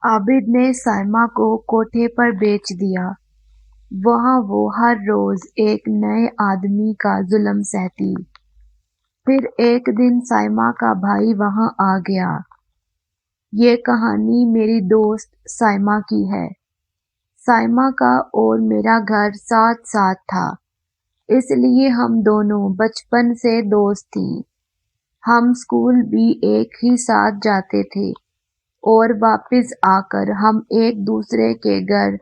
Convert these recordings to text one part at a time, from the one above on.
عابد نے سائمہ کو کوٹھے پر بیچ دیا۔ وہاں وہ ہر روز ایک نئے آدمی کا ظلم سہتی۔ پھر ایک دن سائمہ کا بھائی وہاں آ گیا۔ یہ کہانی میری دوست سائمہ کی ہے۔ سائمہ کا اور میرا گھر ساتھ ساتھ تھا، اس لیے ہم دونوں بچپن سے دوست تھیں۔ ہم اسکول بھی ایک ہی ساتھ جاتے تھے اور واپس آ کر ہم ایک دوسرے کے گھر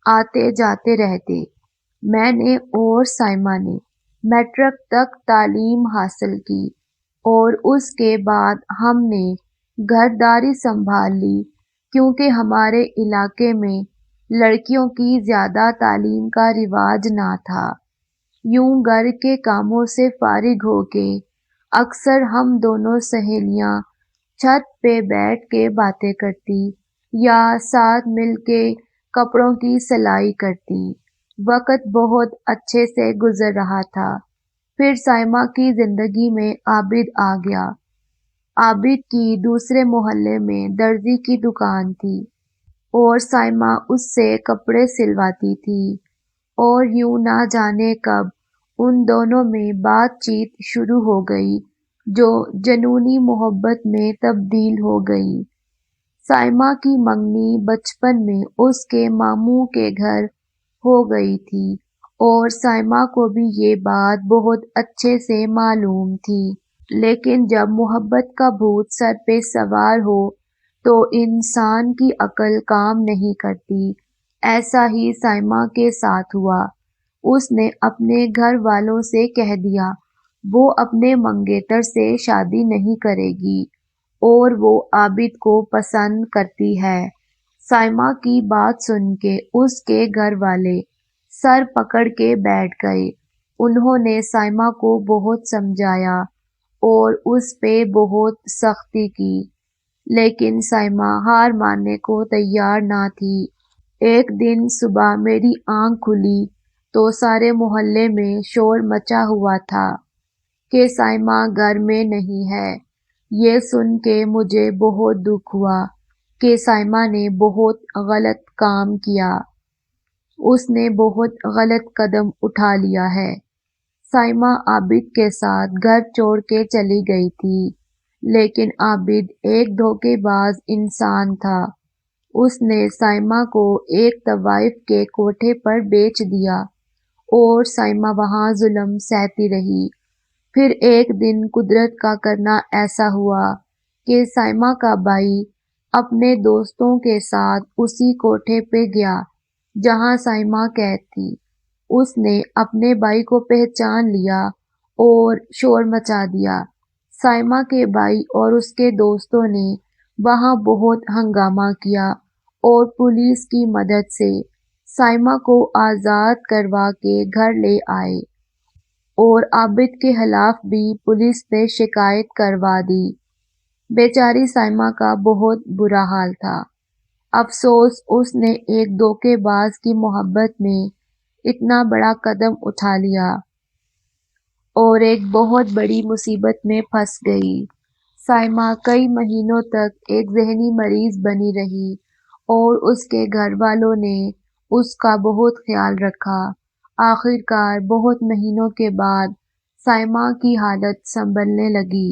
آتے جاتے رہتے۔ میں نے اور سائمہ نے میٹرک تک تعلیم حاصل کی اور اس کے بعد ہم نے گھرداری سنبھال لی کیونکہ ہمارے علاقے میں لڑکیوں کی زیادہ تعلیم کا رواج نہ تھا۔ یوں گھر کے کاموں سے فارغ ہو کے اکثر ہم دونوں سہیلیاں چھت پہ بیٹھ کے باتیں کرتی یا ساتھ مل کے کپڑوں کی سلائی کرتی۔ وقت بہت اچھے سے گزر رہا تھا۔ پھر سائمہ کی زندگی میں عابد آ گیا۔ عابد کی دوسرے محلے میں درزی کی دکان تھی اور سائمہ اس سے کپڑے سلواتی تھی، اور یوں نہ جانے کب ان دونوں میں بات چیت شروع ہو گئی جو جنونی محبت میں تبدیل ہو گئی۔ سائمہ کی منگنی بچپن میں اس کے ماموں کے گھر ہو گئی تھی اور سائمہ کو بھی یہ بات بہت اچھے سے معلوم تھی، لیکن جب محبت کا بھوت سر پہ سوار ہو تو انسان کی عقل کام نہیں کرتی۔ ایسا ہی سائمہ کے ساتھ ہوا۔ اس نے اپنے گھر والوں سے کہہ دیا وہ اپنے منگیتر سے شادی نہیں کرے گی اور وہ عابد کو پسند کرتی ہے۔ سائمہ کی بات سن کے اس کے گھر والے سر پکڑ کے بیٹھ گئے۔ انہوں نے سائمہ کو بہت سمجھایا اور اس پہ بہت سختی کی، لیکن سائمہ ہار ماننے کو تیار نہ تھی۔ ایک دن صبح میری آنکھ کھلی تو سارے محلے میں شور مچا ہوا تھا کہ سائمہ گھر میں نہیں ہے۔ یہ سن کے مجھے بہت دکھ ہوا کہ سائمہ نے بہت غلط کام کیا، اس نے بہت غلط قدم اٹھا لیا ہے۔ سائمہ عابد کے ساتھ گھر چھوڑ کے چلی گئی تھی، لیکن عابد ایک دھوکے باز انسان تھا۔ اس نے سائمہ کو ایک طوائف کے کوٹھے پر بیچ دیا اور سائمہ وہاں ظلم سہتی رہی۔ پھر ایک دن قدرت کا کرنا ایسا ہوا کہ سائمہ کا بھائی اپنے دوستوں کے ساتھ اسی کوٹھے پہ گیا جہاں سائمہ قید تھی۔ اس نے اپنے بھائی کو پہچان لیا اور شور مچا دیا۔ سائمہ کے بھائی اور اس کے دوستوں نے وہاں بہت ہنگامہ کیا اور پولیس کی مدد سے سائمہ کو آزاد کروا کے گھر لے آئے اور عابد کے خلاف بھی پولیس نے شکایت کروا دی۔ بیچاری سائمہ کا بہت برا حال تھا۔ افسوس اس نے ایک دھوکے باز کی محبت میں اتنا بڑا قدم اٹھا لیا اور ایک بہت بڑی مصیبت میں پھنس گئی۔ سائمہ کئی مہینوں تک ایک ذہنی مریض بنی رہی اور اس کے گھر والوں نے اس کا بہت خیال رکھا۔ آخر کار بہت مہینوں کے بعد سائمہ کی حالت سنبھلنے لگی۔